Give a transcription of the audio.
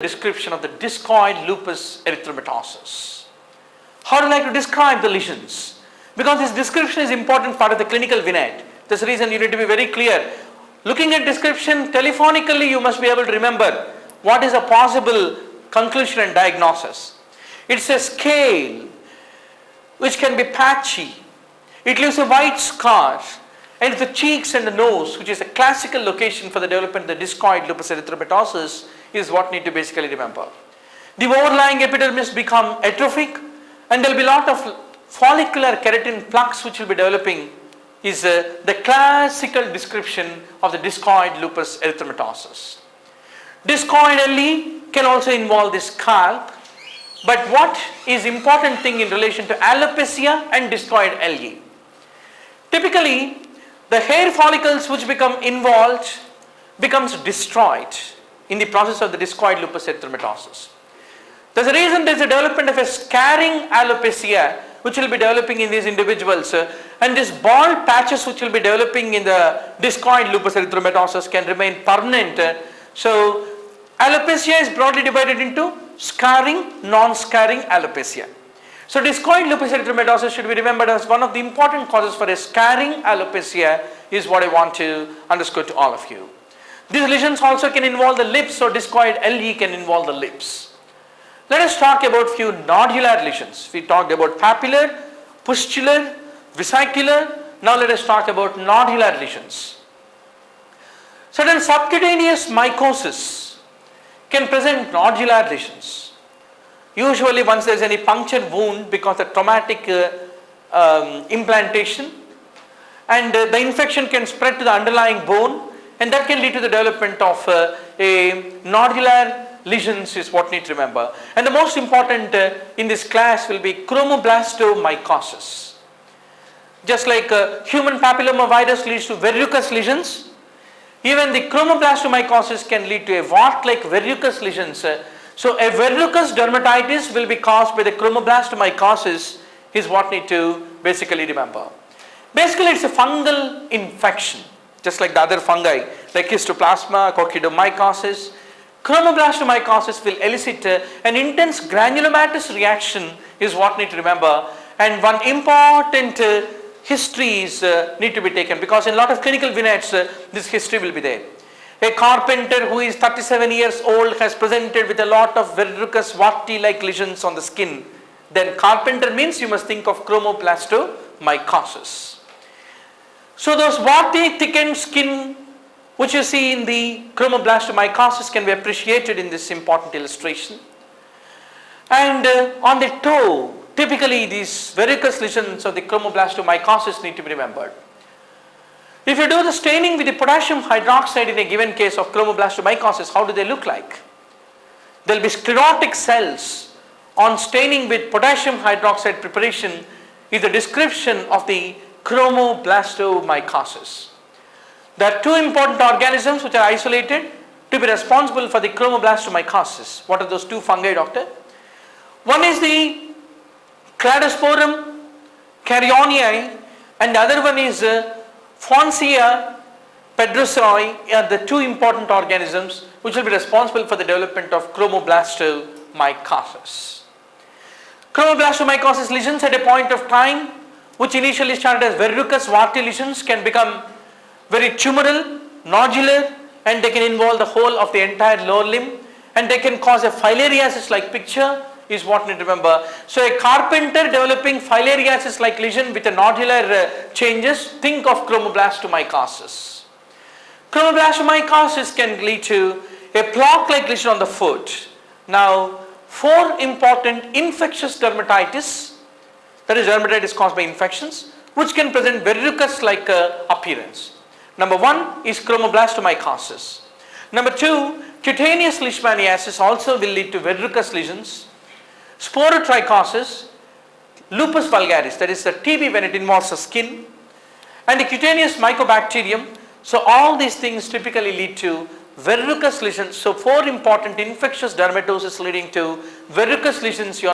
Description of the discoid lupus erythematosus. How do you like to describe the lesions? Because this description is important part of the clinical vignette. That's the reason you need to be very clear. Looking at description telephonically, you must be able to remember what is a possible conclusion and diagnosis. It's a scale which can be patchy. It leaves a white scar, and the cheeks and the nose, which is a classical location for the development of the discoid lupus erythematosus, is what need to basically remember. The overlying epidermis become atrophic, and there will be a lot of follicular keratin plaques which will be developing, is the classical description of the discoid lupus erythematosus. Discoid LE can also involve the scalp, but what is important thing in relation to alopecia and discoid LE? Typically, the hair follicles which become involved becomes destroyed in the process of the discoid lupus erythematosus. There's a reason there's a development of a scarring alopecia which will be developing in these individuals, and these bald patches which will be developing in the discoid lupus erythematosus can remain permanent. So alopecia is broadly divided into scarring, non-scarring alopecia. So discoid lupus erythematosus should be remembered as one of the important causes for a scarring alopecia is what I want to underscore to all of you. These lesions also can involve the lips, so discoid LE can involve the lips. Let us talk about few nodular lesions. We talked about papillary, pustular, vesicular. Now let us talk about nodular lesions. Certain subcutaneous mycosis can present nodular lesions. Usually once there is any puncture wound because of traumatic implantation, and the infection can spread to the underlying bone, and that can lead to the development of a nodular lesions is what you need to remember. And the most important in this class will be chromoblastomycosis. Just like human papillomavirus leads to verrucous lesions, even the chromoblastomycosis can lead to a wart-like verrucous lesions. So a verrucous dermatitis will be caused by the chromoblastomycosis is what you need to basically remember. Basically it's a fungal infection, just like the other fungi like histoplasma, coccidomycosis. Chromoblastomycosis will elicit an intense granulomatous reaction is what you need to remember, and one important history is need to be taken, because in a lot of clinical vignettes this history will be there. A carpenter who is 37 years old has presented with a lot of verrucous warty like lesions on the skin. Then carpenter means you must think of chromoblastomycosis. So those warty thickened skin which you see in the chromoblastomycosis can be appreciated in this important illustration. And on the toe, typically these verrucous lesions of the chromoblastomycosis need to be remembered. If you do the staining with the potassium hydroxide in a given case of chromoblastomycosis, how do they look like? There will be sclerotic cells on staining with potassium hydroxide preparation is the description of the chromoblastomycosis. There are two important organisms which are isolated to be responsible for the chromoblastomycosis. What are those two fungi, doctor? One is the Cladosporum caryonii, and the other one is Fonsia pedrosoi, are the two important organisms which will be responsible for the development of chromoblastomycosis. Chromoblastomycosis lesions at a point of time which initially started as verrucous warty lesions can become very tumoral, nodular, and they can involve the whole of the entire lower limb, and they can cause a filariasis like picture is what you need to remember. So a carpenter developing filariasis like lesion with a nodular changes, think of chromoblastomycosis. Chromoblastomycosis can lead to a plaque like lesion on the foot. Now four important infectious dermatitis, that is dermatitis caused by infections, which can present verrucous like appearance. Number one is chromoblastomycosis. Number two, cutaneous leishmaniasis also will lead to verrucous lesions. Sporotrichosis, lupus vulgaris, that is the TB when it involves the skin, and the cutaneous mycobacterium. So all these things typically lead to verrucous lesions. So four important infectious dermatosis leading to verrucous lesions.